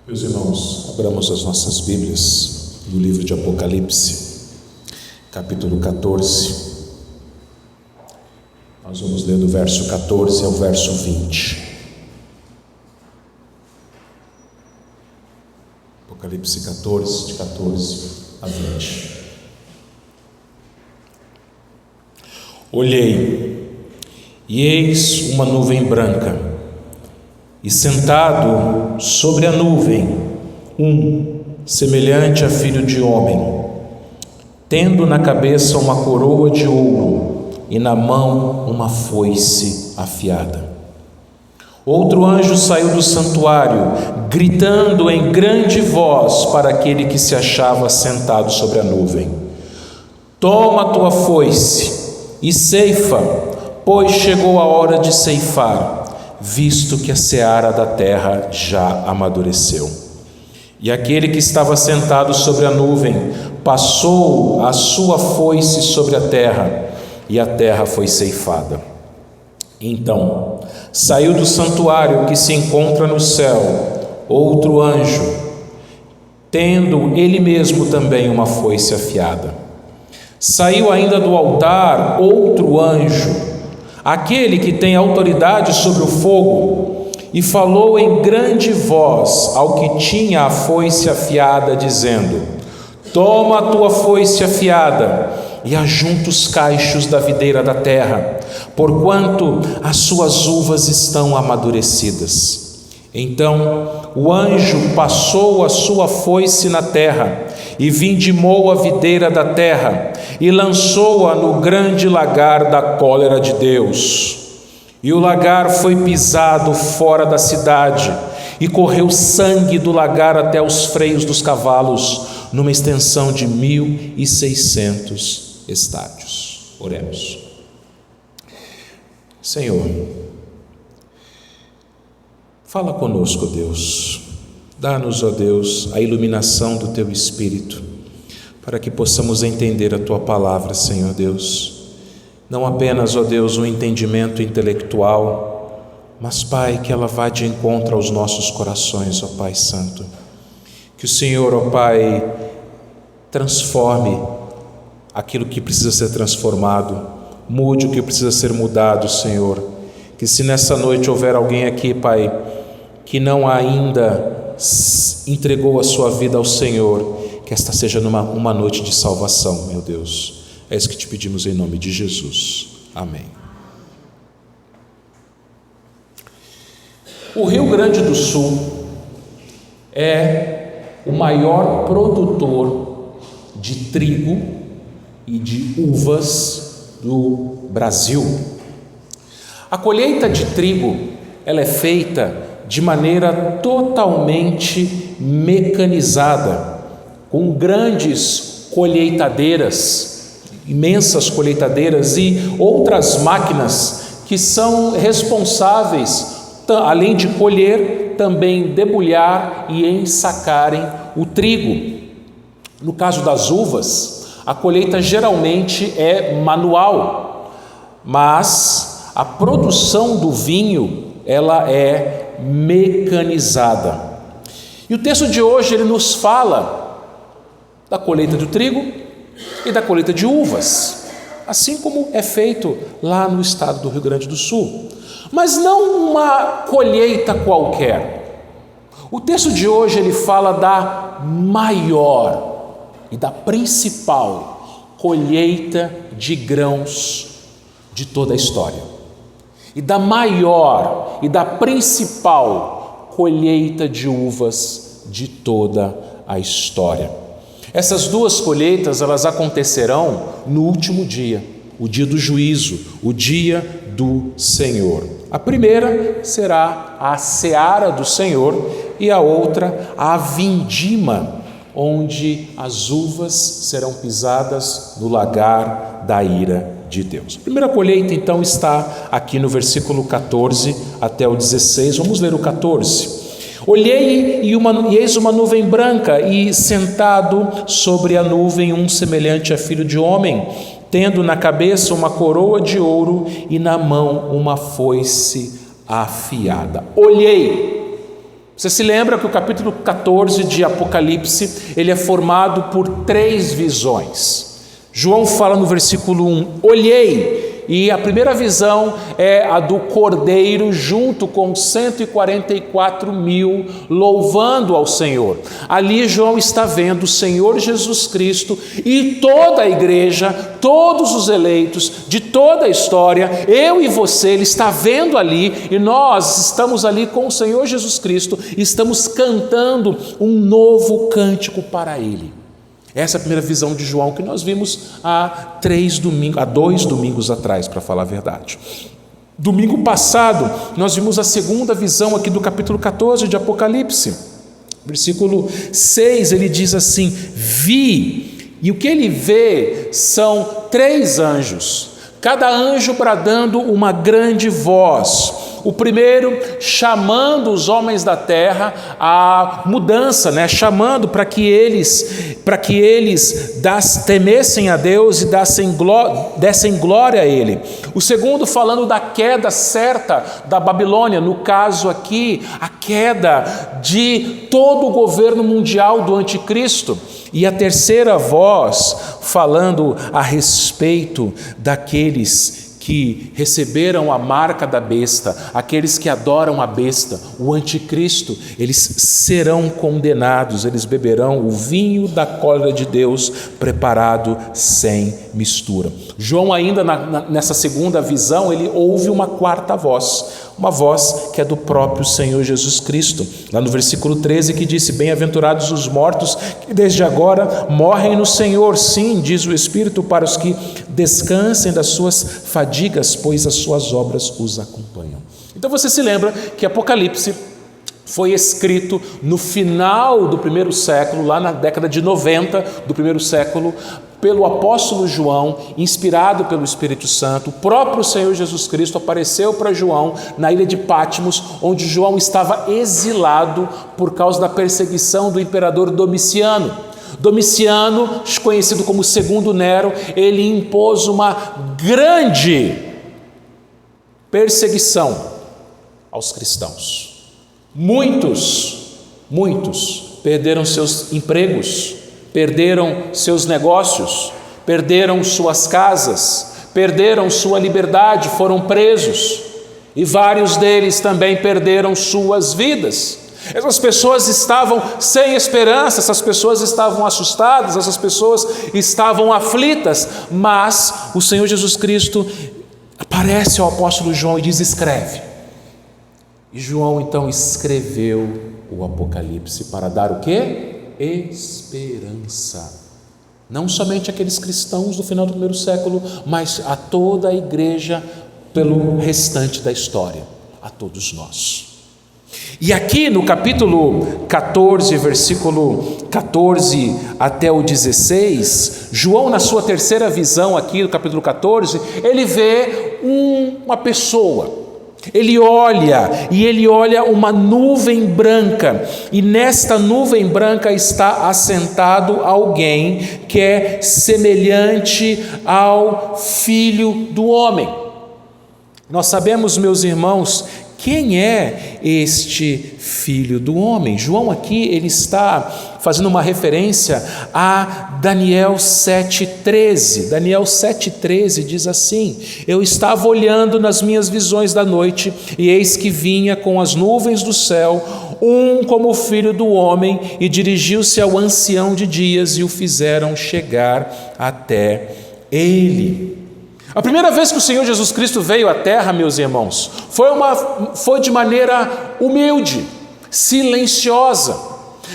Meus irmãos, abramos as nossas Bíblias no livro de Apocalipse, capítulo 14. Nós vamos ler do verso 14 ao verso 20. Apocalipse 14, de 14 a 20. Olhei, e eis uma nuvem branca, e sentado sobre a nuvem, semelhante a filho de homem, tendo na cabeça uma coroa de ouro e na mão uma foice afiada. Outro anjo saiu do santuário, gritando em grande voz para aquele que se achava sentado sobre a nuvem: toma a tua foice e ceifa, pois chegou a hora de ceifar, visto que a seara da terra já amadureceu. E aquele que estava sentado sobre a nuvem passou a sua foice sobre a terra, e a terra foi ceifada. Então saiu do santuário que se encontra no céu outro anjo, tendo ele mesmo também uma foice afiada. Saiu ainda do altar outro anjo, aquele que tem autoridade sobre o fogo, e falou em grande voz ao que tinha a foice afiada, dizendo: toma a tua foice afiada e ajunta os cachos da videira da terra, porquanto as suas uvas estão amadurecidas. Então o anjo passou a sua foice na terra e vindimou a videira da terra e lançou-a no grande lagar da cólera de Deus. E o lagar foi pisado fora da cidade, e correu sangue do lagar até os freios dos cavalos, numa extensão de 1.600 estádios. Oremos. Senhor, fala conosco, Deus. Dá-nos, ó Deus, a iluminação do Teu Espírito, para que possamos entender a Tua palavra, Senhor Deus. Não apenas, ó Deus, um entendimento intelectual, mas, Pai, que ela vá de encontro aos nossos corações, ó Pai Santo. Que o Senhor, ó Pai, transforme aquilo que precisa ser transformado, mude o que precisa ser mudado, Senhor. Que se nessa noite houver alguém aqui, Pai, que não ainda entregou a sua vida ao Senhor, que esta seja uma noite de salvação, meu Deus. É isso que te pedimos em nome de Jesus. Amém. O Rio Grande do Sul é o maior produtor de trigo e de uvas do Brasil. A colheita de trigo, ela é feita de maneira totalmente mecanizada, com grandes colheitadeiras, imensas colheitadeiras e outras máquinas que são responsáveis, além de colher, também debulhar e ensacarem o trigo. No caso das uvas, a colheita geralmente é manual, mas a produção do vinho, ela é mecanizada. E o texto de hoje, ele nos fala da colheita do trigo e da colheita de uvas, assim como é feito lá no estado do Rio Grande do Sul, mas não uma colheita qualquer. O texto de hoje, ele fala da maior e da principal colheita de grãos de toda a história, e da maior e da principal colheita de uvas de toda a história. Essas duas colheitas, elas acontecerão no último dia, o dia do juízo, o dia do Senhor. A primeira será a seara do Senhor e a outra a vindima, onde as uvas serão pisadas no lagar da ira de Deus. A primeira colheita, então, está aqui no versículo 14 até o 16. Vamos ler o 14. Olhei e eis uma nuvem branca, e sentado sobre a nuvem semelhante a filho de homem, tendo na cabeça uma coroa de ouro e na mão uma foice afiada. Olhei. Você se lembra que o capítulo 14 de Apocalipse, ele é formado por 3 visões. João fala no versículo 1, olhei, e a primeira visão é a do Cordeiro junto com 144 mil louvando ao Senhor. Ali João está vendo o Senhor Jesus Cristo e toda a igreja, todos os eleitos de toda a história, eu e você, ele está vendo ali, e nós estamos ali com o Senhor Jesus Cristo e estamos cantando um novo cântico para ele. Essa é a primeira visão de João que nós vimos há 2 domingos atrás, para falar a verdade. Domingo passado, nós vimos a segunda visão aqui do capítulo 14 de Apocalipse. Versículo 6, ele diz assim, vi, e o que ele vê são 3 anjos, cada anjo bradando uma grande voz. O primeiro chamando os homens da terra à mudança, chamando para que eles temessem a Deus e dessem glória a Ele. O segundo falando da queda certa da Babilônia, no caso aqui, a queda de todo o governo mundial do anticristo. E a terceira voz falando a respeito daqueles que receberam a marca da besta, aqueles que adoram a besta, o anticristo, eles serão condenados, eles beberão o vinho da cólera de Deus preparado sem mistura. João ainda nessa segunda visão, ele ouve uma quarta voz, uma voz que é do próprio Senhor Jesus Cristo, lá no versículo 13 que disse, bem-aventurados os mortos que desde agora morrem no Senhor, sim, diz o Espírito, para os que descansem das suas fadigas, pois as suas obras os acompanham. Então você se lembra que Apocalipse foi escrito no final do 1º século, lá na década de 90 do 1º século, pelo apóstolo João, inspirado pelo Espírito Santo. O próprio Senhor Jesus Cristo apareceu para João na ilha de Patmos, onde João estava exilado por causa da perseguição do imperador Domiciano. Domiciano, conhecido como Segundo Nero, ele impôs uma grande perseguição aos cristãos. Muitos perderam seus empregos, perderam seus negócios, perderam suas casas, perderam sua liberdade, foram presos, e vários deles também perderam suas vidas. Essas pessoas estavam sem esperança, essas pessoas estavam assustadas, essas pessoas estavam aflitas, mas o Senhor Jesus Cristo aparece ao apóstolo João e diz, escreve. E João então escreveu o Apocalipse para dar o quê? Esperança. Não somente aqueles cristãos do final do 1º século, mas a toda a igreja pelo restante da história, a todos nós. E aqui no capítulo 14, versículo 14 até o 16, João, na sua terceira visão aqui do capítulo 14, ele vê uma pessoa. Ele olha uma nuvem branca, e nesta nuvem branca está assentado alguém que é semelhante ao Filho do Homem. Nós sabemos, meus irmãos, quem é este Filho do Homem? João aqui ele está fazendo uma referência a Daniel 7,13. Daniel 7,13 diz assim: eu estava olhando nas minhas visões da noite, e eis que vinha com as nuvens do céu como o Filho do Homem, e dirigiu-se ao ancião de dias, e o fizeram chegar até ele. A primeira vez que o Senhor Jesus Cristo veio à terra, meus irmãos, foi de maneira humilde, silenciosa.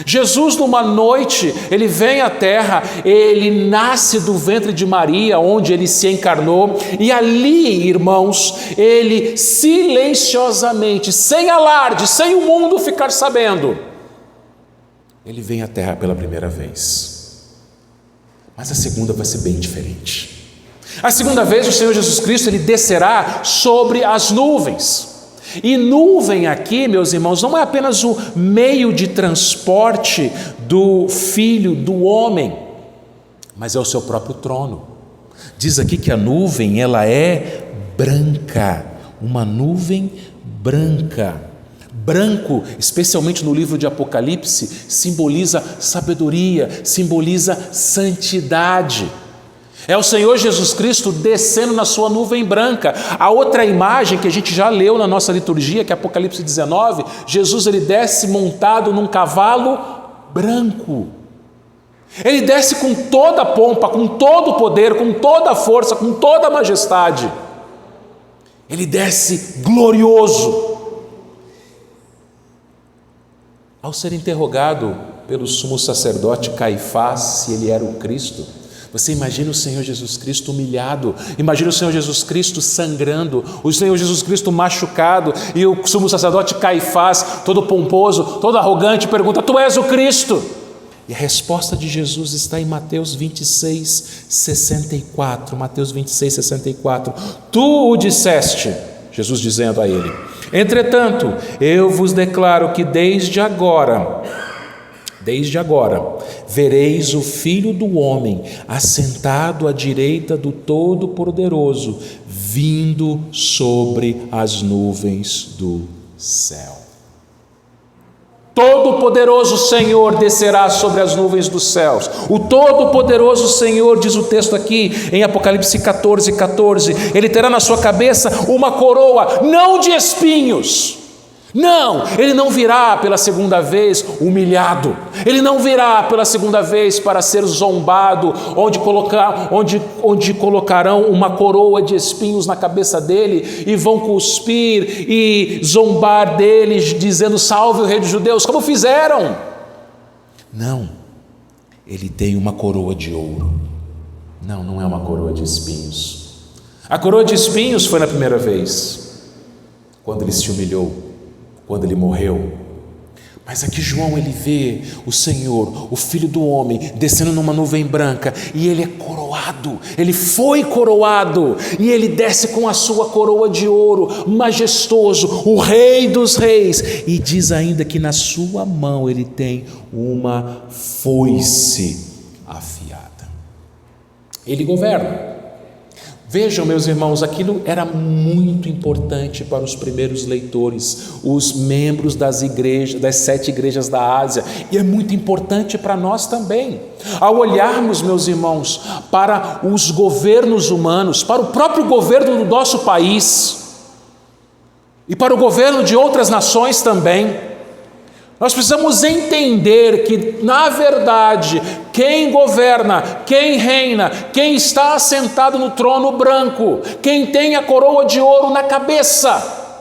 Jesus, numa noite, ele vem à terra, ele nasce do ventre de Maria, onde ele se encarnou, e ali, irmãos, ele silenciosamente, sem alarde, sem o mundo ficar sabendo, ele vem à terra pela primeira vez. Mas a segunda vai ser bem diferente. A segunda vez o Senhor Jesus Cristo ele descerá sobre as nuvens. E nuvem aqui, meus irmãos, não é apenas o meio de transporte do Filho do Homem, mas é o seu próprio trono. Diz aqui que a nuvem ela é branca, uma nuvem branca. Branco, especialmente no livro de Apocalipse, simboliza sabedoria, simboliza santidade. É o Senhor Jesus Cristo descendo na sua nuvem branca. A outra imagem que a gente já leu na nossa liturgia, que é Apocalipse 19, Jesus ele desce montado num cavalo branco. Ele desce com toda a pompa, com todo o poder, com toda a força, com toda a majestade. Ele desce glorioso. Ao ser interrogado pelo sumo sacerdote Caifás se ele era o Cristo, você imagina o Senhor Jesus Cristo humilhado, imagina o Senhor Jesus Cristo sangrando, o Senhor Jesus Cristo machucado, e o sumo sacerdote Caifás, todo pomposo, todo arrogante, pergunta: tu és o Cristo? E a resposta de Jesus está em Mateus 26, 64. Mateus 26, 64. Tu o disseste, Jesus dizendo a ele. Entretanto, eu vos declaro que desde agora, vereis o Filho do Homem assentado à direita do Todo-Poderoso, vindo sobre as nuvens do céu. Todo-Poderoso Senhor descerá sobre as nuvens dos céus. O Todo-Poderoso Senhor, diz o texto aqui em Apocalipse 14, 14, ele terá na sua cabeça uma coroa, não de espinhos. Não, ele não virá pela segunda vez humilhado, ele não virá pela segunda vez para ser zombado, onde colocarão uma coroa de espinhos na cabeça dele e vão cuspir e zombar dele, dizendo: salve o rei dos judeus, como fizeram. Não, ele tem uma coroa de ouro. Não é uma coroa de espinhos. A coroa de espinhos foi na primeira vez, quando ele se humilhou, quando ele morreu. Mas aqui João ele vê o Senhor, o Filho do Homem, descendo numa nuvem branca, e ele é coroado, ele foi coroado, e ele desce com a sua coroa de ouro, majestoso, o Rei dos Reis, e diz ainda que na sua mão ele tem uma foice afiada. Ele governa. Vejam, meus irmãos, aquilo era muito importante para os primeiros leitores, os membros das igrejas, das 7 igrejas da Ásia, e é muito importante para nós também. Ao olharmos, meus irmãos, para os governos humanos, para o próprio governo do nosso país e para o governo de outras nações também, nós precisamos entender que, na verdade, quem governa, quem reina, quem está assentado no trono branco, quem tem a coroa de ouro na cabeça,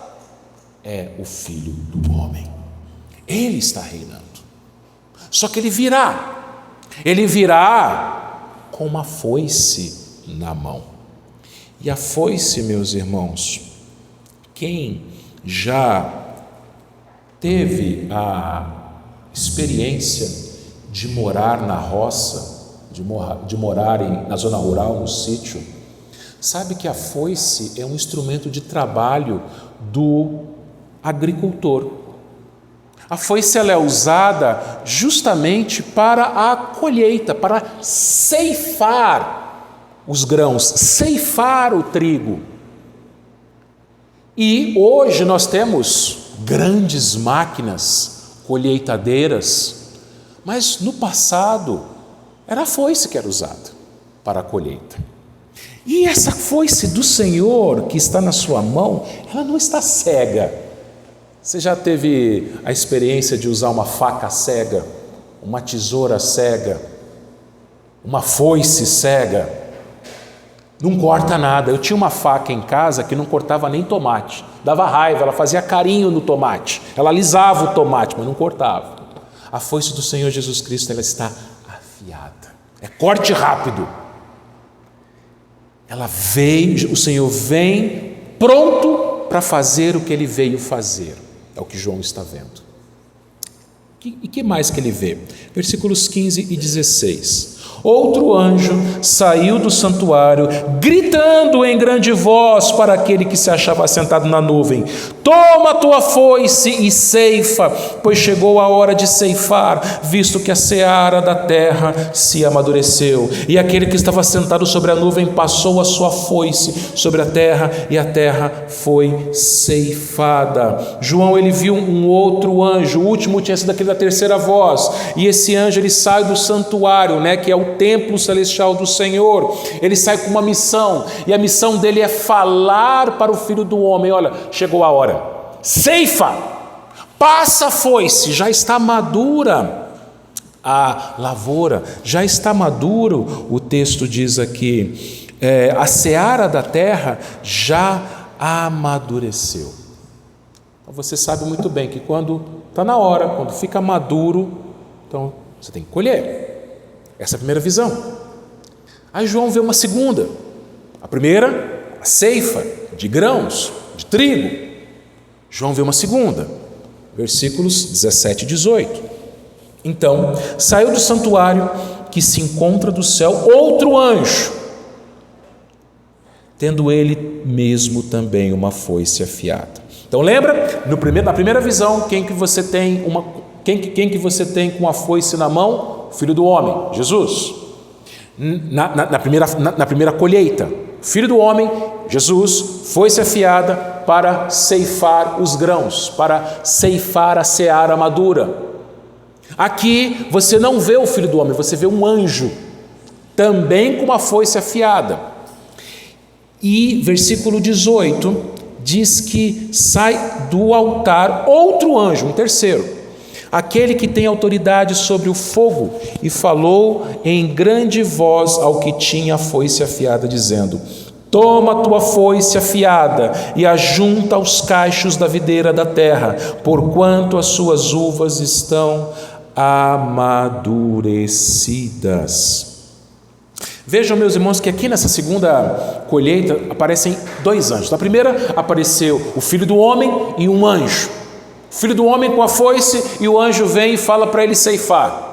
é o Filho do Homem. Ele está reinando. Só que ele virá com uma foice na mão. E a foice, meus irmãos, quem já teve a experiência de morar na roça, de morar na zona rural, no sítio, sabe que a foice é um instrumento de trabalho do agricultor. A foice ela é usada justamente para a colheita, para ceifar os grãos, ceifar o trigo. E hoje nós temos grandes máquinas colheitadeiras, mas no passado era a foice que era usada para a colheita. E essa foice do Senhor que está na sua mão, ela não está cega. Você já teve a experiência de usar uma faca cega, uma tesoura cega, uma foice cega? Não corta nada. Eu tinha uma faca em casa que não cortava nem tomate. Dava raiva, ela fazia carinho no tomate. Ela alisava o tomate, mas não cortava. A foice do Senhor Jesus Cristo, ela está afiada. É corte rápido. Ela veio, o Senhor vem pronto para fazer o que Ele veio fazer. É o que João está vendo. E que mais que ele vê? Versículos 15 e 16. Outro anjo saiu do santuário, gritando em grande voz para aquele que se achava sentado na nuvem: toma a tua foice e ceifa, pois chegou a hora de ceifar, visto que a seara da terra se amadureceu. E aquele que estava sentado sobre a nuvem passou a sua foice sobre a terra, e a terra foi ceifada. João, ele viu um outro anjo, o último tinha sido aquele da terceira voz, e esse anjo, ele sai do santuário, que é o templo celestial do Senhor. Ele sai com uma missão, e a missão dele é falar para o Filho do Homem: olha, chegou a hora, ceifa, passa a foice, já está madura a lavoura, já está maduro, o texto diz aqui, a seara da terra já amadureceu. Então você sabe muito bem que quando está na hora, quando fica maduro, então você tem que colher. Essa é a primeira visão. Aí João vê uma segunda. A primeira, a ceifa de grãos, de trigo. João vê uma segunda, versículos 17 e 18. Então saiu do santuário que se encontra do céu outro anjo, tendo ele mesmo também uma foice afiada. Então lembra, na primeira visão, quem que você tem com a foice na mão? Filho do homem, Jesus. Na primeira colheita, Filho do homem, Jesus, foice afiada para ceifar os grãos, para ceifar a seara madura. Aqui você não vê o Filho do homem, você vê um anjo, também com uma foice afiada. E versículo 18 diz que sai do altar outro anjo, um terceiro, aquele que tem autoridade sobre o fogo, e falou em grande voz ao que tinha a foice afiada, dizendo: toma a tua foice afiada e ajunta os cachos da videira da terra, porquanto as suas uvas estão amadurecidas. Vejam, meus irmãos, que aqui nessa segunda colheita aparecem dois anjos. Na primeira apareceu o Filho do Homem e um anjo. O Filho do Homem com a foice, e o anjo vem e fala para ele ceifar.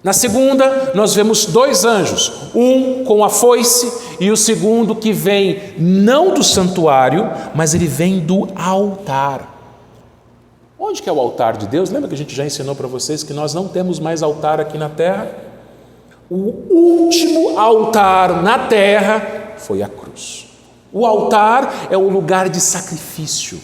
Na segunda, nós vemos dois anjos, um com a foice e o segundo que vem não do santuário, mas ele vem do altar. Onde que é o altar de Deus? Lembra que a gente já ensinou para vocês que nós não temos mais altar aqui na terra? O último altar na terra foi a cruz. O altar é o lugar de sacrifício.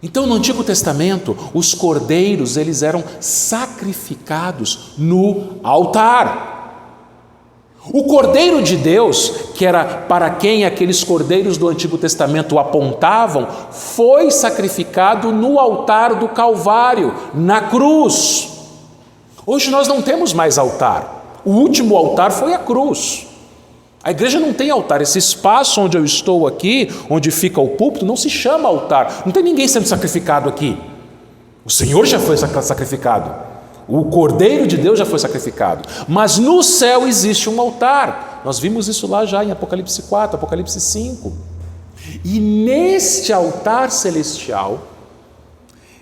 Então, no Antigo Testamento, os cordeiros, eles eram sacrificados no altar. O Cordeiro de Deus, que era para quem aqueles cordeiros do Antigo Testamento apontavam, foi sacrificado no altar do Calvário, na cruz. Hoje nós não temos mais altar. O último altar foi a cruz. A igreja não tem altar. Esse espaço onde eu estou aqui, onde fica o púlpito, não se chama altar. Não tem ninguém sendo sacrificado aqui. O Senhor já foi sacrificado. O Cordeiro de Deus já foi sacrificado. Mas no céu existe um altar. Nós vimos isso lá já em Apocalipse 4, Apocalipse 5. E neste altar celestial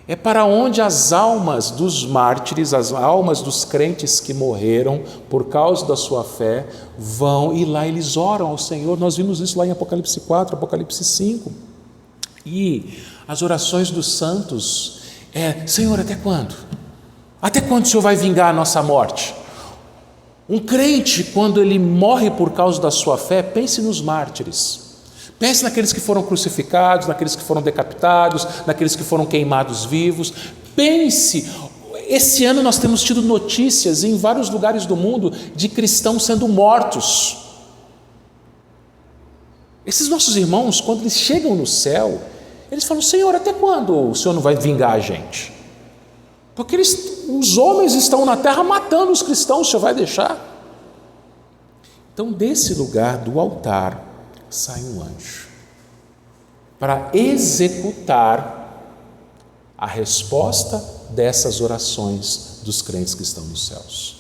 é para onde as almas dos mártires, as almas dos crentes que morreram por causa da sua fé, vão, e lá eles oram ao Senhor. Nós vimos isso lá em Apocalipse 4, Apocalipse 5. E as orações dos santos Senhor, até quando? Até quando o Senhor vai vingar a nossa morte? Um crente, quando ele morre por causa da sua fé, pense nos mártires. Pense naqueles que foram crucificados, naqueles que foram decapitados, naqueles que foram queimados vivos. Pense, esse ano nós temos tido notícias em vários lugares do mundo de cristãos sendo mortos. Esses nossos irmãos, quando eles chegam no céu, eles falam: Senhor, até quando o Senhor não vai vingar a gente? Porque os homens estão na terra matando os cristãos, o Senhor vai deixar? Então, desse lugar, do altar, sai um anjo para executar a resposta dessas orações dos crentes que estão nos céus.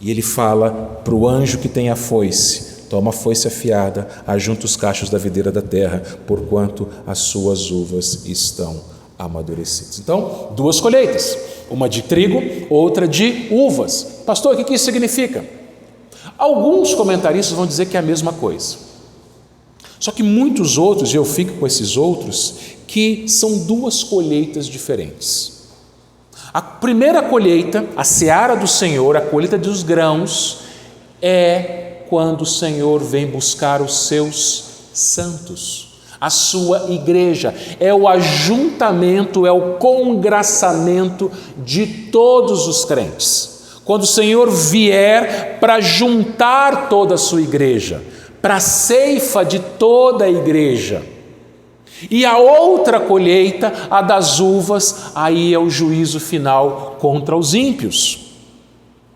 E ele fala para o anjo que tem a foice: toma a foice afiada, ajunta os cachos da videira da terra, porquanto as suas uvas estão amadurecidas. Então, duas colheitas. uma de trigo, outra de uvas. Pastor, o que isso significa? Alguns comentaristas vão dizer que é a mesma coisa. Só que muitos outros, e eu fico com esses outros, que são duas colheitas diferentes. A primeira colheita, a seara do Senhor, a colheita dos grãos, é quando o Senhor vem buscar os seus santos, a sua igreja. É o ajuntamento, é o congraçamento de todos os crentes. Quando o Senhor vier para juntar toda a sua igreja, para a ceifa de toda a igreja. E a outra colheita, a das uvas, aí é o juízo final contra os ímpios.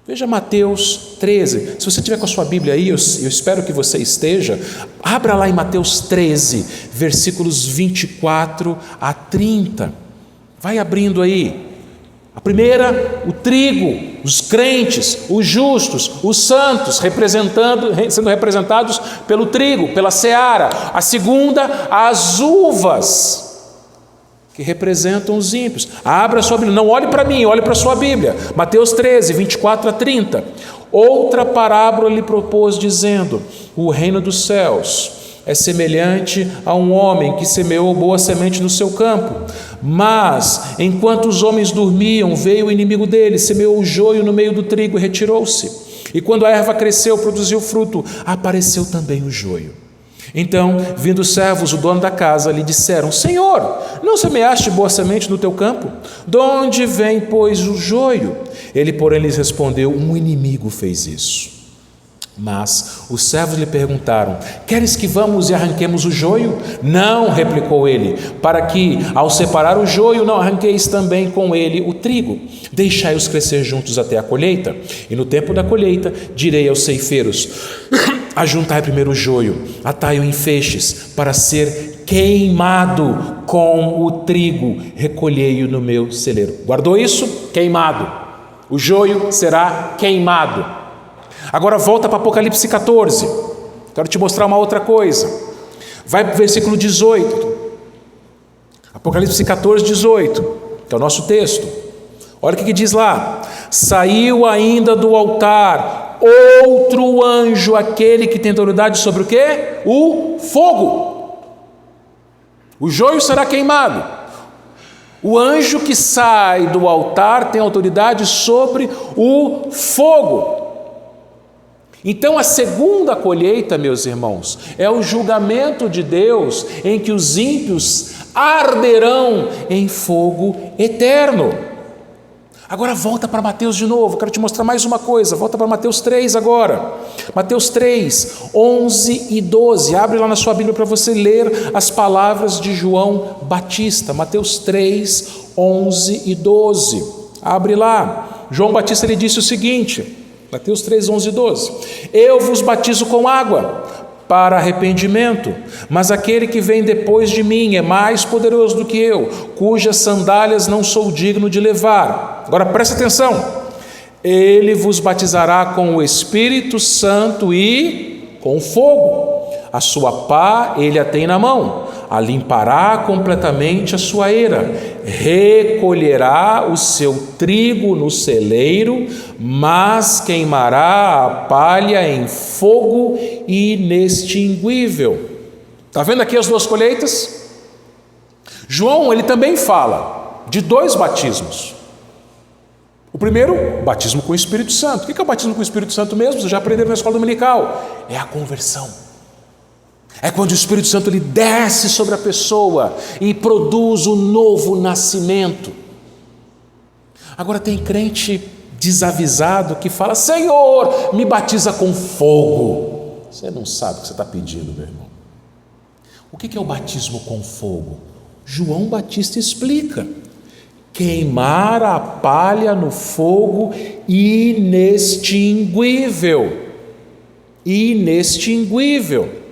Veja Mateus 13, se você tiver com a sua Bíblia aí, eu espero que você esteja, abra lá em Mateus 13, versículos 24 a 30, vai abrindo aí. A primeira, o trigo, os crentes, os justos, os santos, sendo representados pelo trigo, pela seara. A segunda, as uvas, que representam os ímpios. Abra a sua Bíblia, não olhe para mim, olhe para a sua Bíblia. Mateus 13, 24 a 30. Outra parábola lhe propôs, dizendo: o reino dos céus é semelhante a um homem que semeou boa semente no seu campo. Mas, enquanto os homens dormiam, veio o inimigo deles, semeou o joio no meio do trigo e retirou-se. E quando a erva cresceu, produziu fruto, apareceu também o joio. Então, vindo os servos, o dono da casa, lhe disseram: Senhor, não semeaste boa semente no teu campo? De onde vem, pois, o joio? Ele, porém, lhes respondeu: um inimigo fez isso. Mas os servos lhe perguntaram: queres que vamos e arranquemos o joio? Não, replicou ele, para que, ao separar o joio, não arranqueis também com ele o trigo. Deixai-os crescer juntos até a colheita. E no tempo da colheita, direi aos ceifeiros: ajuntai primeiro o joio, atai-o em feixes, para ser queimado com o trigo, recolhei-o no meu celeiro. Guardou isso? Queimado. O joio será queimado. Agora volta para Apocalipse 14, quero te mostrar uma outra coisa. Vai para o versículo 18, Apocalipse 14, 18, que é o nosso texto. Olha o que diz lá: saiu ainda do altar outro anjo, aquele que tem autoridade sobre o quê? O fogo. O joio será queimado. O anjo que sai do altar tem autoridade sobre o fogo. Então a segunda colheita, meus irmãos, é o julgamento de Deus, em que os ímpios arderão em fogo eterno. Agora volta para Mateus de novo, quero te mostrar mais uma coisa. Volta para Mateus 3 agora. Mateus 3, 11 e 12. Abre lá na sua Bíblia para você ler as palavras de João Batista. Mateus 3, 11 e 12. Abre lá. João Batista, ele disse o seguinte, Mateus 3, 11 e 12: eu vos batizo com água para arrependimento, mas aquele que vem depois de mim é mais poderoso do que eu, cujas sandálias não sou digno de levar. Agora presta atenção: ele vos batizará com o Espírito Santo e com fogo. A sua pá ele a tem na mão, a limpará completamente a sua eira, recolherá o seu trigo no celeiro, mas queimará a palha em fogo inextinguível. Está vendo aqui as duas colheitas? João, ele também fala de dois batismos. O primeiro, batismo com o Espírito Santo. O que é o batismo com o Espírito Santo mesmo? Vocês já aprenderam na escola dominical. É a conversão. É quando o Espírito Santo ele desce sobre a pessoa e produz o novo nascimento. Agora tem crente desavisado que fala: Senhor, me batiza com fogo. Você não sabe o que você está pedindo, meu irmão. O que é o batismo com fogo? João Batista explica: queimar a palha no fogo inextinguível. Inextinguível.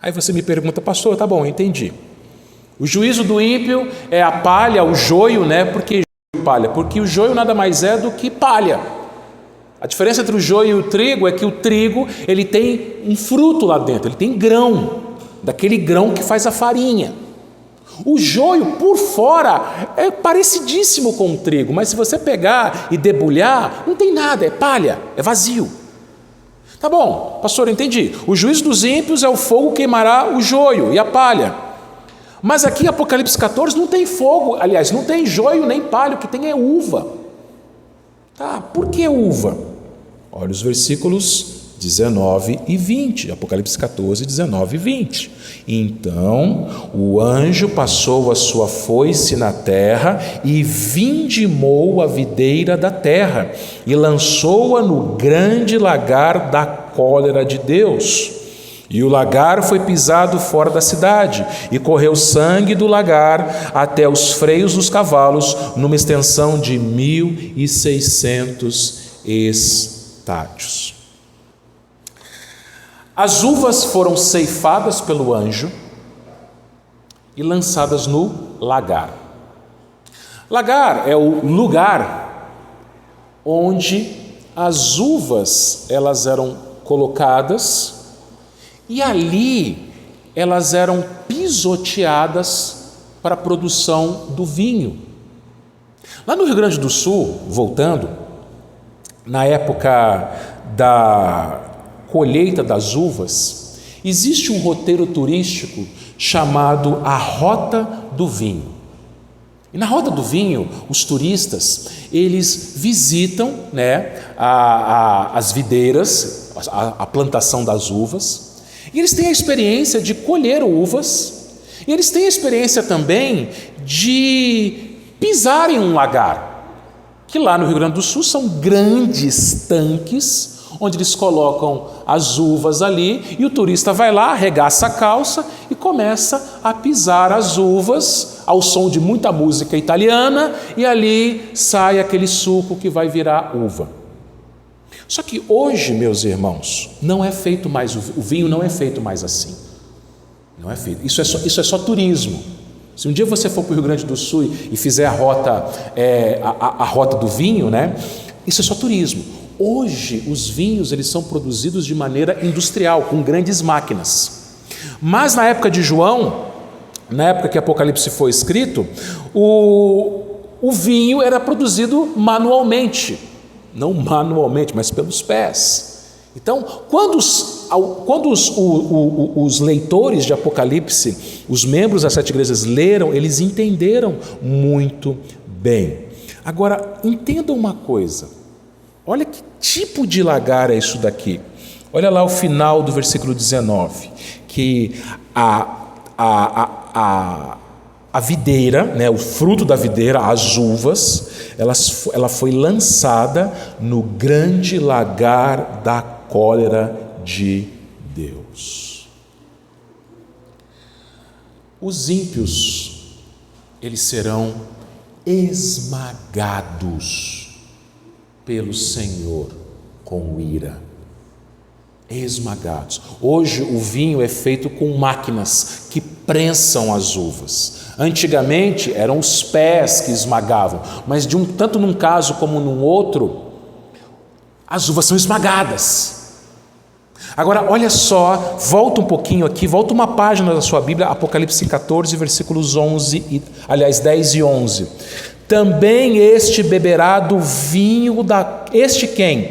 Aí você me pergunta: pastor, tá bom, entendi. O juízo do ímpio é a palha, o joio, né? Por que joio e palha? Porque o joio nada mais é do que palha. A diferença entre o joio e o trigo é que o trigo, ele tem um fruto lá dentro, ele tem grão, daquele grão que faz a farinha. O joio por fora é parecidíssimo com o trigo, mas se você pegar e debulhar, não tem nada, é palha, é vazio. Tá bom, pastor, entendi. O juízo dos ímpios é o fogo que queimará o joio e a palha. Mas aqui em Apocalipse 14 não tem fogo, aliás, não tem joio nem palha, o que tem é uva. Tá, por que uva? Olha os versículos 19 e 20, Apocalipse 14, 19 e 20. Então o anjo passou a sua foice na terra e vindimou a videira da terra e lançou-a no grande lagar da cólera de Deus. E o lagar foi pisado fora da cidade, e correu sangue do lagar até os freios dos cavalos, numa extensão de 1.600 estádios. As uvas foram ceifadas pelo anjo e lançadas no lagar. Lagar é o lugar onde as uvas elas eram colocadas e ali elas eram pisoteadas para a produção do vinho. Lá no Rio Grande do Sul, voltando, na época da colheita das uvas, existe um roteiro turístico chamado a Rota do Vinho. E na Rota do Vinho, os turistas, eles visitam, as videiras, a plantação das uvas, e eles têm a experiência de colher uvas, e eles têm a experiência também de pisar em um lagar, que lá no Rio Grande do Sul são grandes tanques, onde eles colocam as uvas ali, e o turista vai lá, arregaça a calça e começa a pisar as uvas ao som de muita música italiana, e ali sai aquele suco que vai virar uva. Só que hoje, meus irmãos, não é feito mais, o vinho não é feito mais assim. Não é feito. Isso é só turismo. Se um dia você for para o Rio Grande do Sul e fizer a rota do vinho, isso é só turismo. Hoje, os vinhos eles são produzidos de maneira industrial, com grandes máquinas. Mas na época de João, na época que Apocalipse foi escrito, o vinho era produzido manualmente. Não manualmente, mas pelos pés. Então, quando os leitores de Apocalipse, os membros das 7 igrejas leram, eles entenderam muito bem. Agora, entendam uma coisa. Olha que tipo de lagar é isso daqui. Olha lá o final do versículo 19, que a videira, o fruto da videira, as uvas, ela foi lançada no grande lagar da cólera de Deus. Os ímpios, eles serão esmagados pelo Senhor com ira, esmagados. Hoje o vinho é feito com máquinas que prensam as uvas. Antigamente eram os pés que esmagavam, mas tanto num caso como num outro, as uvas são esmagadas. Agora olha só, volta um pouquinho aqui, volta uma página da sua Bíblia, Apocalipse 14, versículos 10 e 11. Também este beberá do vinho este quem?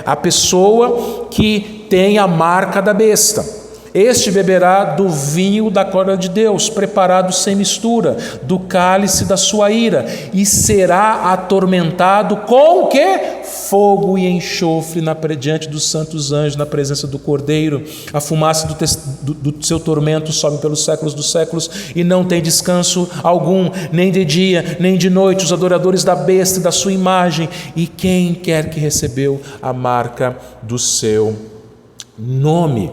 A pessoa que tem a marca da besta. Este beberá do vinho da cólera de Deus, preparado sem mistura, do cálice da sua ira, e será atormentado com o quê? Fogo e enxofre diante dos santos anjos, na presença do Cordeiro. A fumaça do seu tormento sobe pelos séculos dos séculos, e não tem descanso algum, nem de dia, nem de noite, os adoradores da besta e da sua imagem, e quem quer que recebeu a marca do seu nome.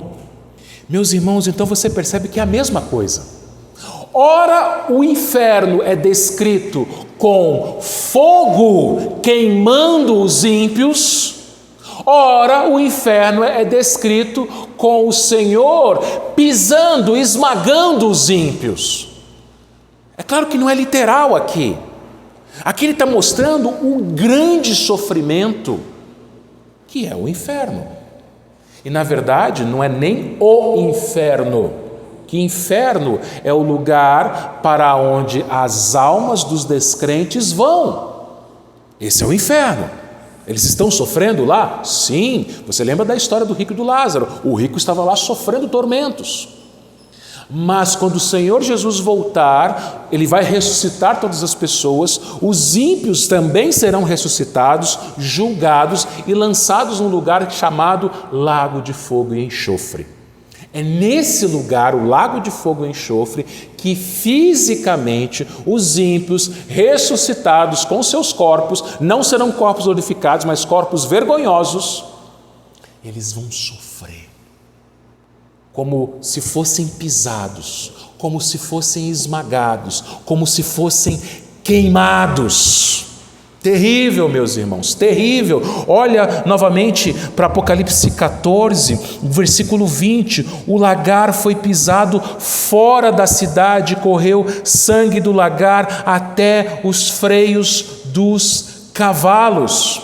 Meus irmãos, então você percebe que é a mesma coisa. Ora, o inferno é descrito com fogo queimando os ímpios, ora, o inferno é descrito com o Senhor pisando, esmagando os ímpios. É claro que não é literal aqui. Aqui ele está mostrando o grande sofrimento que é o inferno. E na verdade não é nem o inferno, que inferno é o lugar para onde as almas dos descrentes vão. Esse é o inferno. Eles estão sofrendo lá? Sim. Você lembra da história do rico e do Lázaro? O rico estava lá sofrendo tormentos. Mas quando o Senhor Jesus voltar, Ele vai ressuscitar todas as pessoas, os ímpios também serão ressuscitados, julgados e lançados num lugar chamado Lago de Fogo e Enxofre. É nesse lugar, o Lago de Fogo e Enxofre, que fisicamente os ímpios ressuscitados com seus corpos, não serão corpos glorificados, mas corpos vergonhosos, eles vão sofrer. Como se fossem pisados, como se fossem esmagados, como se fossem queimados. Terrível, meus irmãos, terrível. Olha novamente para Apocalipse 14, versículo 20. O lagar foi pisado fora da cidade, correu sangue do lagar até os freios dos cavalos.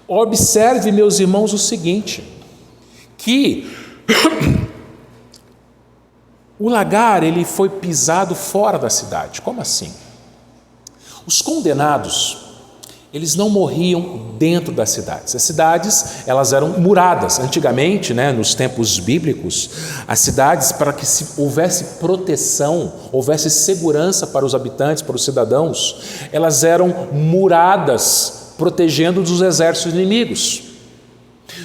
Observe, meus irmãos, o seguinte, que o lagar, ele foi pisado fora da cidade. Como assim? Os condenados, eles não morriam dentro das cidades. As cidades, elas eram muradas. Antigamente, nos tempos bíblicos, as cidades, para que houvesse proteção, houvesse segurança para os habitantes, para os cidadãos, elas eram muradas, protegendo dos exércitos inimigos.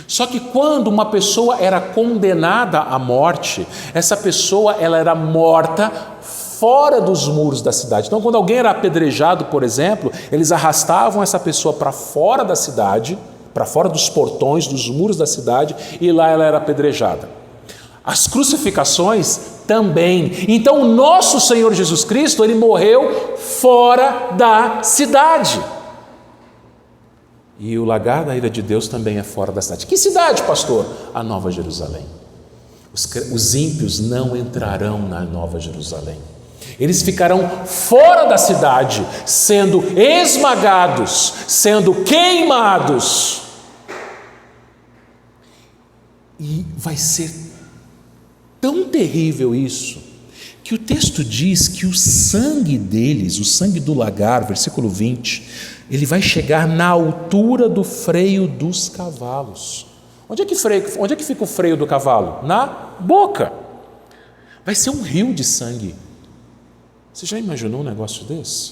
Só que quando uma pessoa era condenada à morte, essa pessoa ela era morta fora dos muros da cidade. Então, quando alguém era apedrejado, por exemplo, eles arrastavam essa pessoa para fora da cidade, para fora dos portões, dos muros da cidade, e lá ela era apedrejada. As crucificações também. Então, o nosso Senhor Jesus Cristo, ele morreu fora da cidade. E o lagar da ira de Deus também é fora da cidade. Que cidade, pastor? A Nova Jerusalém. Os ímpios não entrarão na Nova Jerusalém. Eles ficarão fora da cidade, sendo esmagados, sendo queimados. E vai ser tão terrível isso, que o texto diz que o sangue deles, o sangue do lagar, versículo 20, ele vai chegar na altura do freio dos cavalos. Onde é que fica o freio do cavalo? Na boca. Vai ser um rio de sangue. Você já imaginou um negócio desse?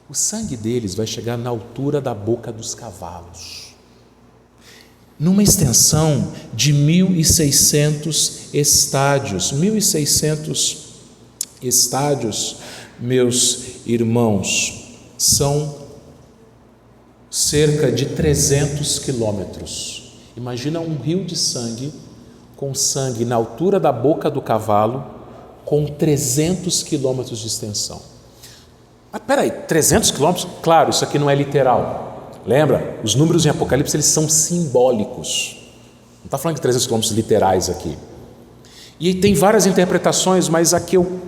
O sangue deles vai chegar na altura da boca dos cavalos. Numa extensão de 1.600 estádios. 1.600 estádios, meus irmãos, são cerca de 300 quilômetros. Imagina um rio de sangue, com sangue na altura da boca do cavalo, com 300 quilômetros de extensão. Mas peraí, 300 quilômetros? Claro, isso aqui não é literal. Lembra? Os números em Apocalipse, eles são simbólicos. Não está falando de 300 quilômetros literais aqui. E tem várias interpretações, mas a que eu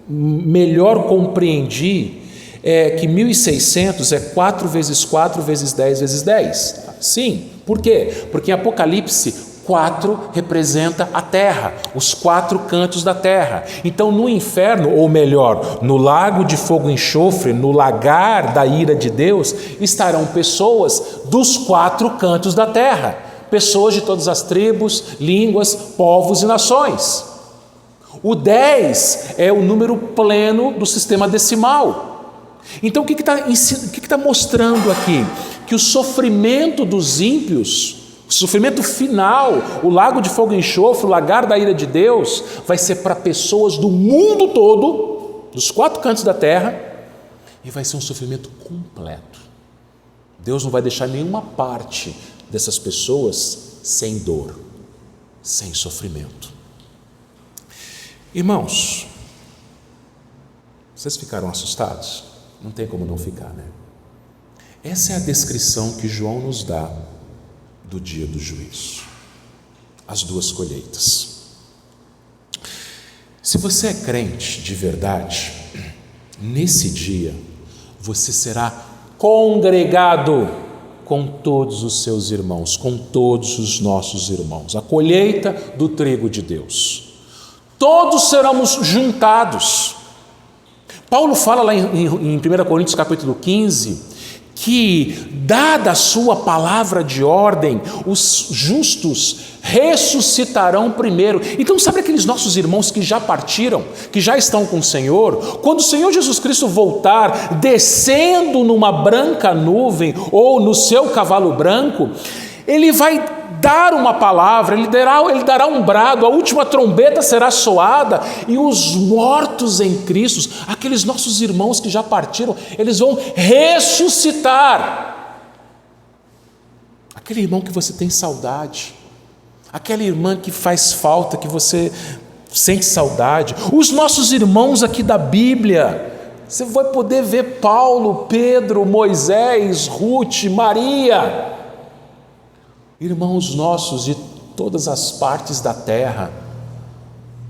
melhor compreendi é que 1.600 é 4 vezes 4 vezes 10 vezes 10. Sim, por quê? Porque em Apocalipse 4 representa a terra, os 4 cantos da terra. Então no inferno, ou melhor, no lago de fogo e enxofre, no lagar da ira de Deus, estarão pessoas dos 4 cantos da terra, pessoas de todas as tribos, línguas, povos e nações. O 10 é o número pleno do sistema decimal. Então o que está mostrando aqui? Que o sofrimento dos ímpios, o sofrimento final, o lago de fogo e enxofre, o lagar da ira de Deus, vai ser para pessoas do mundo todo, dos 4 cantos da terra, e vai ser um sofrimento completo. Deus não vai deixar nenhuma parte dessas pessoas sem dor, sem sofrimento. Irmãos, vocês ficaram assustados? Não tem como não ficar, né? Essa é a descrição que João nos dá do dia do juízo, as 2 colheitas. Se você é crente de verdade, nesse dia você será congregado com todos os seus irmãos, com todos os nossos irmãos, a colheita do trigo de Deus. todos seremos juntados. Paulo fala lá em 1 Coríntios capítulo 15, que dada a sua palavra de ordem, os justos ressuscitarão primeiro. Então sabe aqueles nossos irmãos que já partiram, que já estão com o Senhor? Quando o Senhor Jesus Cristo voltar, descendo numa branca nuvem, ou no seu cavalo branco, Ele vai dar uma palavra, ele dará um brado, a última trombeta será soada, e os mortos em Cristo, aqueles nossos irmãos que já partiram, eles vão ressuscitar. Aquele irmão que você tem saudade, aquela irmã que faz falta, que você sente saudade, os nossos irmãos aqui da Bíblia, você vai poder ver Paulo, Pedro, Moisés, Ruth, Maria, irmãos nossos de todas as partes da terra,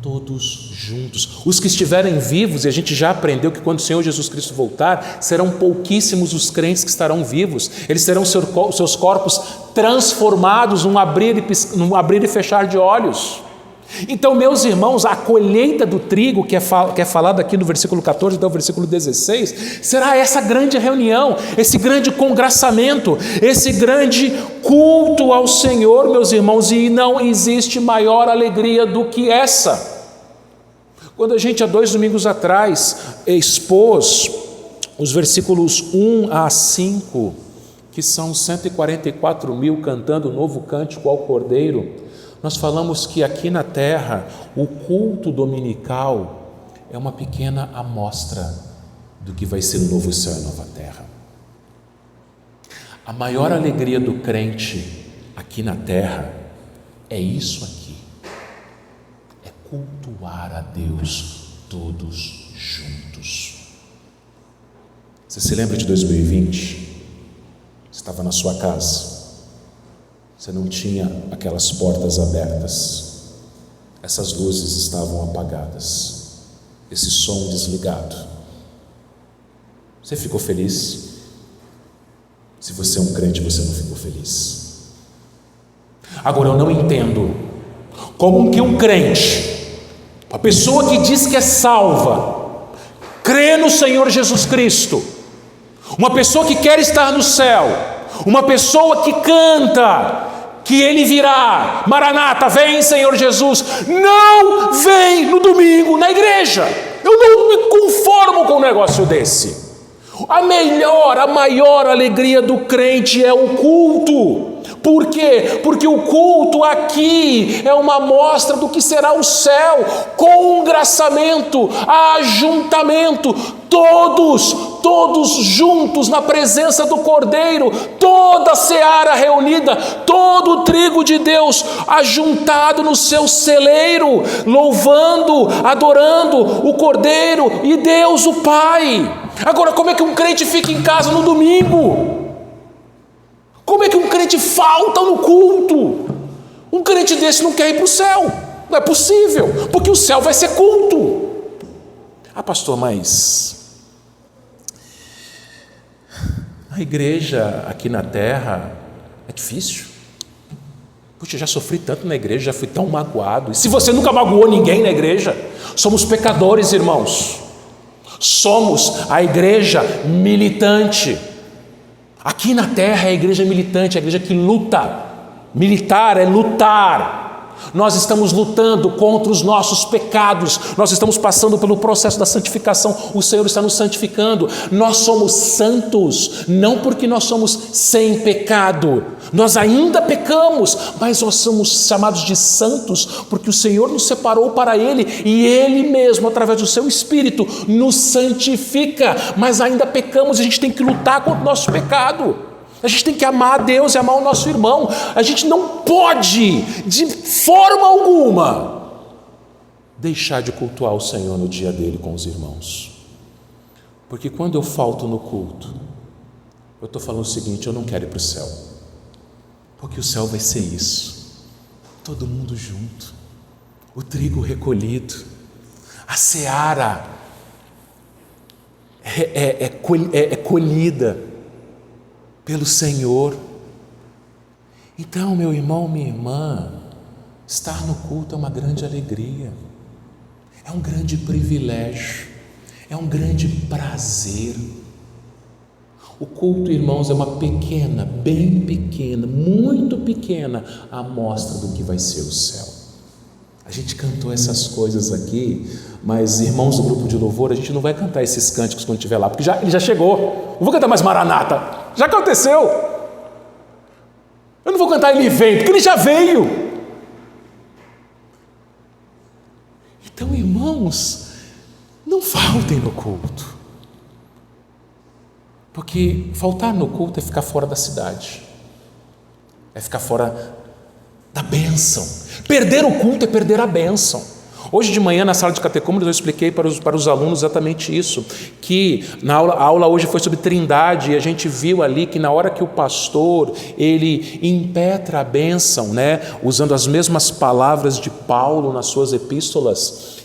todos juntos. Os que estiverem vivos, e a gente já aprendeu que quando o Senhor Jesus Cristo voltar, serão pouquíssimos os crentes que estarão vivos, eles terão seus corpos transformados num abrir e fechar de olhos. Então, meus irmãos, a colheita do trigo, que é falado aqui no versículo 14 até o versículo 16, será essa grande reunião, esse grande congraçamento, esse grande culto ao Senhor, meus irmãos, e não existe maior alegria do que essa. Quando a gente, há 2 domingos atrás, expôs os versículos 1 a 5, que são 144 mil cantando o novo cântico ao Cordeiro, nós falamos que aqui na terra o culto dominical é uma pequena amostra do que vai ser o novo céu e a nova terra. A maior alegria do crente aqui na terra é isso aqui, é cultuar a Deus todos juntos. Você se lembra de 2020? Você estava na sua casa, você não tinha aquelas portas abertas, essas luzes estavam apagadas, esse som desligado. Você ficou feliz? Se você é um crente, você não ficou feliz. Agora, eu não entendo como que um crente, uma pessoa que diz que é salva, crê no Senhor Jesus Cristo, uma pessoa que quer estar no céu, uma pessoa que canta que Ele virá, Maranata, vem Senhor Jesus, não vem no domingo na igreja. Eu não me conformo com um negócio desse. A maior alegria do crente é o culto. Por quê? Porque o culto aqui é uma amostra do que será o céu, congraçamento, ajuntamento, todos juntos na presença do Cordeiro, toda a seara reunida, todo o trigo de Deus ajuntado no seu celeiro, louvando, adorando o Cordeiro e Deus o Pai. Agora, como é que um crente fica em casa no domingo? Como é que um crente falta no culto? Um crente desse não quer ir para o céu. Não é possível, porque o céu vai ser culto. Ah, pastor, mas a igreja aqui na terra é difícil. Puxa, eu já sofri tanto na igreja, já fui tão magoado. E se você nunca magoou ninguém na igreja? Somos pecadores, irmãos. Somos a igreja militante. Aqui na terra é a igreja militante, a igreja que luta. Militar é lutar. Nós estamos lutando contra os nossos pecados, nós estamos passando pelo processo da santificação, o Senhor está nos santificando. Nós somos santos, não porque nós somos sem pecado, nós ainda pecamos, mas nós somos chamados de santos porque o Senhor nos separou para Ele e Ele mesmo, através do seu Espírito, nos santifica, mas ainda pecamos e a gente tem que lutar contra o nosso pecado. A gente tem que amar a Deus e amar o nosso irmão. A gente não pode, de forma alguma, deixar de cultuar o Senhor no dia dele com os irmãos. Porque quando eu falto no culto, eu estou falando o seguinte: eu não quero ir para o céu. Porque o céu vai ser isso. Todo mundo junto. O trigo recolhido. A seara é colhida pelo Senhor. Então, meu irmão, minha irmã, estar no culto é uma grande alegria. É um grande privilégio, é um grande prazer. O culto, irmãos, é uma pequena, bem pequena, muito pequena amostra do que vai ser o céu. A gente cantou essas coisas aqui, mas irmãos do grupo de louvor, a gente não vai cantar esses cânticos quando estiver lá, porque ele já chegou. Não vou cantar mais Maranata, já aconteceu. Eu não vou cantar Ele Vem, porque Ele já veio. Então, irmãos, não faltem no culto, porque faltar no culto é ficar fora da cidade, é ficar fora da bênção. Perder o culto é perder a bênção. Hoje de manhã na sala de catecúmenos eu expliquei para os alunos exatamente isso, que a aula hoje foi sobre Trindade, e a gente viu ali que na hora que o pastor ele impetra a bênção, usando as mesmas palavras de Paulo nas suas epístolas,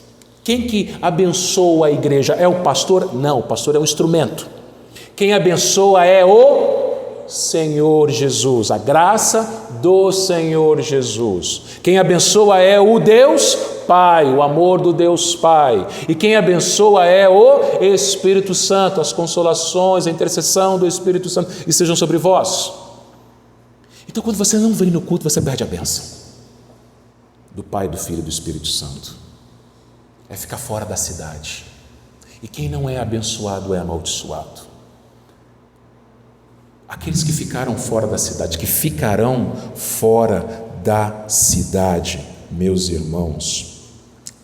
quem que abençoa a igreja? É o pastor? Não, o pastor é um instrumento. Quem abençoa é o Senhor Jesus, a graça do Senhor Jesus. Quem abençoa é o Deus Pai, o amor do Deus Pai. E quem abençoa é o Espírito Santo, as consolações, a intercessão do Espírito Santo estejam sobre vós. Então, quando você não vem no culto, você perde a bênção do Pai, do Filho e do Espírito Santo. É ficar fora da cidade. E quem não é abençoado é amaldiçoado. Aqueles que ficaram fora da cidade, que ficarão fora da cidade, meus irmãos,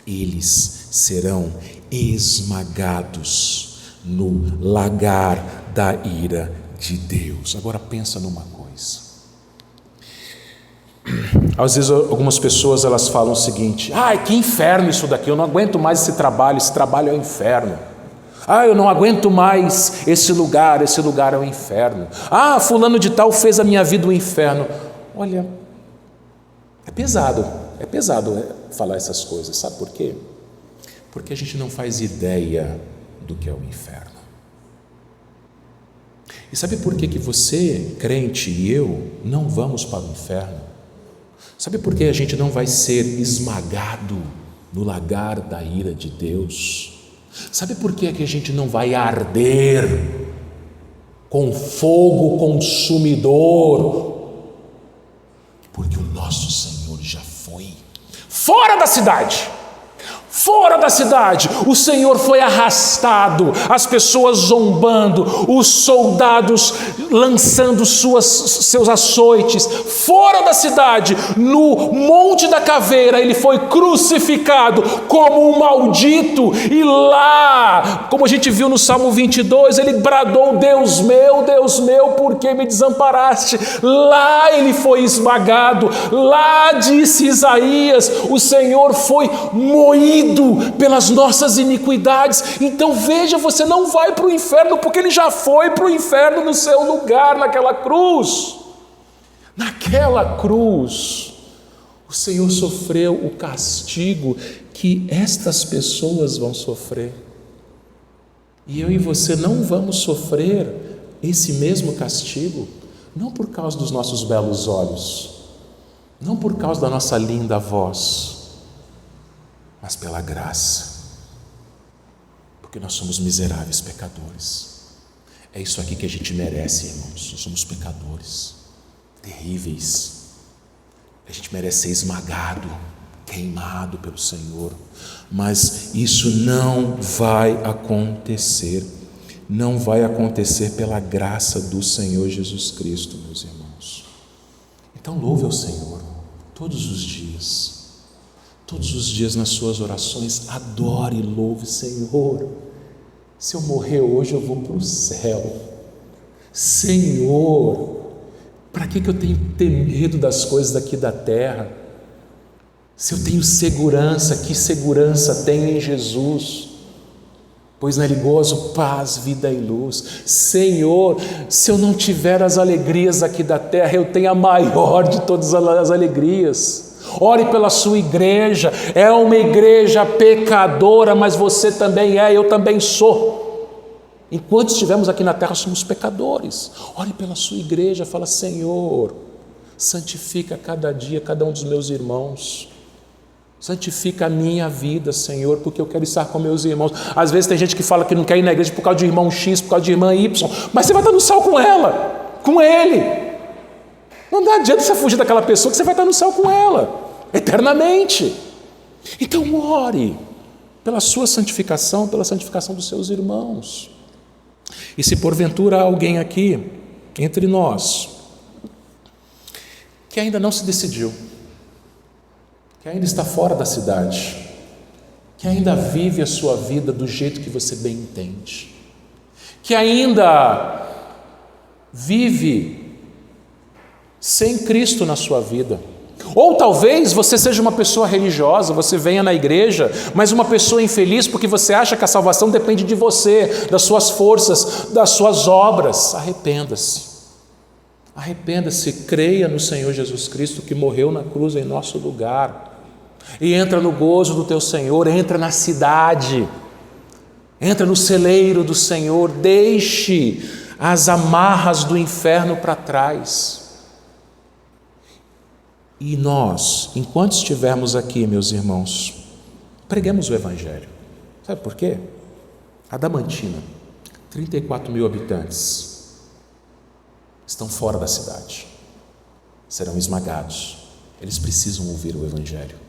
eles serão esmagados no lagar da ira de Deus. Agora pensa numa coisa. Às vezes algumas pessoas elas falam o seguinte: que inferno isso daqui, eu não aguento mais esse trabalho é o inferno. Eu não aguento mais esse lugar é o inferno. Fulano de tal fez a minha vida um inferno. Olha, é pesado falar essas coisas, sabe por quê? Porque a gente não faz ideia do que é o inferno. E sabe por que você, crente, e eu não vamos para o inferno? Sabe por que a gente não vai ser esmagado no lagar da ira de Deus? Sabe por que a gente não vai arder com fogo consumidor? Porque o nosso Senhor já foi fora da cidade. Fora da cidade, o Senhor foi arrastado, as pessoas zombando, os soldados lançando seus açoites. Fora da cidade, no Monte da Caveira, ele foi crucificado como um maldito. E lá, como a gente viu no Salmo 22, ele bradou: Deus meu, por que me desamparaste? Lá ele foi esmagado. Lá, disse Isaías, o Senhor foi moído pelas nossas iniquidades. Então veja, você não vai para o inferno, porque ele já foi para o inferno no seu lugar, naquela cruz. Naquela cruz, o Senhor sofreu o castigo que estas pessoas vão sofrer. E eu e você não vamos sofrer esse mesmo castigo, não por causa dos nossos belos olhos, não por causa da nossa linda voz, mas pela graça, porque nós somos miseráveis pecadores. É isso aqui que a gente merece, irmãos. Nós somos pecadores terríveis. A gente merece ser esmagado, queimado pelo Senhor, mas isso não vai acontecer. Não vai acontecer pela graça do Senhor Jesus Cristo, meus irmãos. Então louve ao Senhor todos os dias. Todos os dias nas suas orações, adore e louve: Senhor, se eu morrer hoje eu vou para o céu. Senhor, para que eu tenho que ter medo das coisas daqui da terra? Se eu tenho segurança, que segurança tenho em Jesus? Pois nele gozo, paz, vida e luz. Senhor, se eu não tiver as alegrias aqui da terra, eu tenho a maior de todas as alegrias. Ore pela sua igreja. É uma igreja pecadora, mas você também é, eu também sou. Enquanto estivermos aqui na terra, somos pecadores. Ore pela sua igreja, fala: Senhor, santifica cada dia cada um dos meus irmãos. Santifica a minha vida, Senhor, porque eu quero estar com meus irmãos. Às vezes tem gente que fala que não quer ir na igreja por causa de irmão X, por causa de irmã Y, mas você vai estar no céu com ela, com ele. Não dá adianta você fugir daquela pessoa que você vai estar no céu com ela, eternamente. Então ore pela sua santificação, pela santificação dos seus irmãos. E se porventura há alguém aqui, entre nós, que ainda não se decidiu, que ainda está fora da cidade, que ainda vive a sua vida do jeito que você bem entende, que ainda vive sem Cristo na sua vida, ou talvez você seja uma pessoa religiosa, você venha na igreja, mas uma pessoa infeliz porque você acha que a salvação depende de você, das suas forças, das suas obras. Arrependa-se, creia no Senhor Jesus Cristo que morreu na cruz em nosso lugar, e entra no gozo do teu Senhor, entra na cidade, entra no celeiro do Senhor, deixe as amarras do inferno para trás. E nós, enquanto estivermos aqui, meus irmãos, preguemos o Evangelho. Sabe por quê? Adamantina, 34 mil habitantes, estão fora da cidade, serão esmagados. Eles precisam ouvir o Evangelho.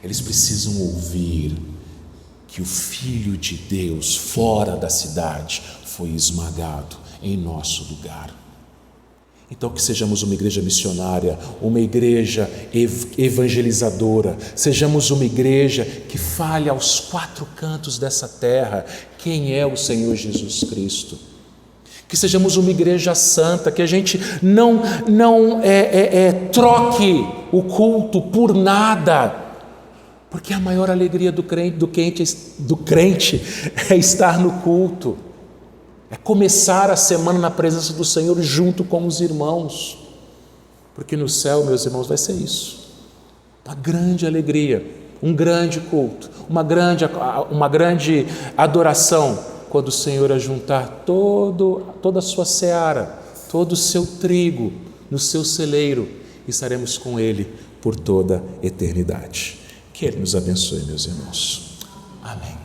Eles precisam ouvir que o Filho de Deus, fora da cidade, foi esmagado em nosso lugar. Então que sejamos uma igreja missionária, uma igreja evangelizadora, sejamos uma igreja que fale aos quatro cantos dessa terra quem é o Senhor Jesus Cristo. Que sejamos uma igreja santa, que a gente não troque o culto por nada, porque a maior alegria do crente é estar no culto. É começar a semana na presença do Senhor junto com os irmãos, porque no céu, meus irmãos, vai ser isso, uma grande alegria, um grande culto, uma grande adoração, quando o Senhor ajuntar toda a sua seara, todo o seu trigo no seu celeiro, e estaremos com Ele por toda a eternidade. Que Ele nos abençoe, meus irmãos. Amém.